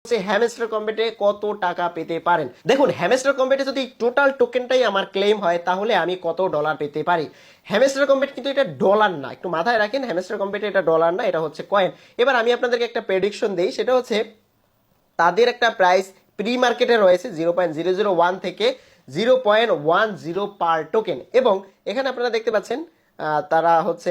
Hamster কম্বেটে কত টাকা পেতে পারেন। দেখুন হ্যামস্টার কম্বেটে যদি টোটাল টোকেনটাই আমার ক্লেম হয় তাহলে আমি কত ডলার পেতে পারি। হ্যামস্টার কম্বেট কিন্তু এটা ডলার না, একটু মাথায় রাখেন, হ্যামস্টার কম্বেটে এটা ডলার না, এটা হচ্ছে কয়েন। এবার আমি আপনাদেরকে একটা প্রেডিকশন দেই, সেটা হচ্ছে তাদের একটা প্রাইস প্রি মার্কেটে রয়েছে 0.001 থেকে 0.10 পার টোকেন, এবং এখানে আপনারা দেখতে পাচ্ছেন তারা হচ্ছে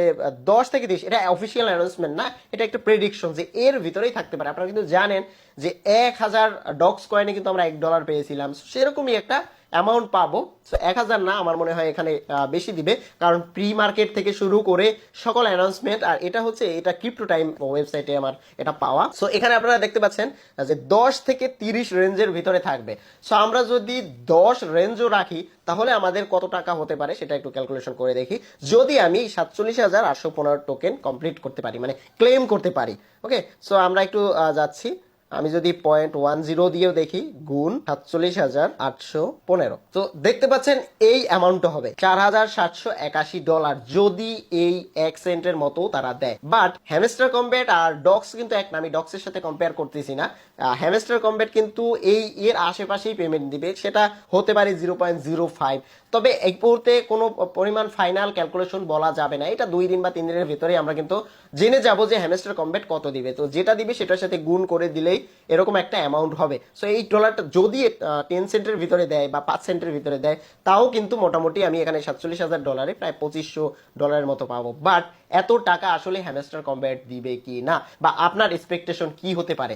10 থেকে 30, এটা অফিসিয়াল অ্যানাউন্সমেন্ট না, এটা একটা প্রেডিকশন যে এর ভিতরেই থাকতে পারে। আপনারা কিন্তু জানেন যে 1000 ডক্স কয়েনে কিন্তু আমরা $1 পেয়েছিলাম, সেরকমই একটা অ্যামাউন্ট পাবো। সো 1000 না, আমার মনে হয় এখানে বেশি দিবে, কারণ প্রি মার্কেট থেকে শুরু করে সকল অ্যানাউন্সমেন্ট, আর এটা হচ্ছে এটা ক্রিপ্টো টাইম ওয়েবসাইটে আমার এটা পাওয়া। সো এখানে আপনারা দেখতে পাচ্ছেন যে 10 থেকে 30 রেঞ্জের ভিতরে থাকবে। সো আমরা যদি 10 রেঞ্জও রাখি তাহলে আমাদের কত টাকা হতে পারে সেটা একটু ক্যালকুলেশন করে দেখি। যদি আমি 47,815 টোকেন কমপ্লিট করতে পারি, মানে ক্লেম করতে পারি, ওকে। সো আমরা একটু যাচ্ছি, আমি যদি 0.10 দিয়েও দেখি, গুণ 47,815, তো দেখতে পাচ্ছেন এই অ্যামাউন্টটা হবে $4,781 যদি এই 1 সেন্টের মতো তারা দেয়। বাট হ্যামস্টার কম্বেট আর ডক্স কিন্তু এক না, আমি ডক্সের সাথে কম্পেয়ার করতেছি না। হ্যামস্টার কম্বেট কিন্তু এর আশেপাশেই পেমেন্ট দিবে, সেটা হতে পারে 0.05। তবে এই মুহূর্তে কোনো পরিমাণ ফাইনাল ক্যালকুলেশন বলা যাবে না, এটা 2 দিন বা 3 দিনের ভিতরে আমরা কিন্তু জেনে যাব যে হ্যামস্টার কম্বেট কত দিবে। তো যেটা দিবে সেটার সাথে গুণ করে দিলেই এরকম একটা অ্যামাউন্ট হবে। সো এই ডলারটা যদি 10 সেন্টের ভিতরে দেয় বা 5 সেন্টের ভিতরে দেয়, তাও কিন্তু মোটামুটি আমি এখানে $47,000 প্রায় $2500 মতো পাবো। বাট এত টাকা আসলে হ্যামস্টার কম্বেট দিবে কি না, বা আপনার এক্সপেকটেশন কি হতে পারে?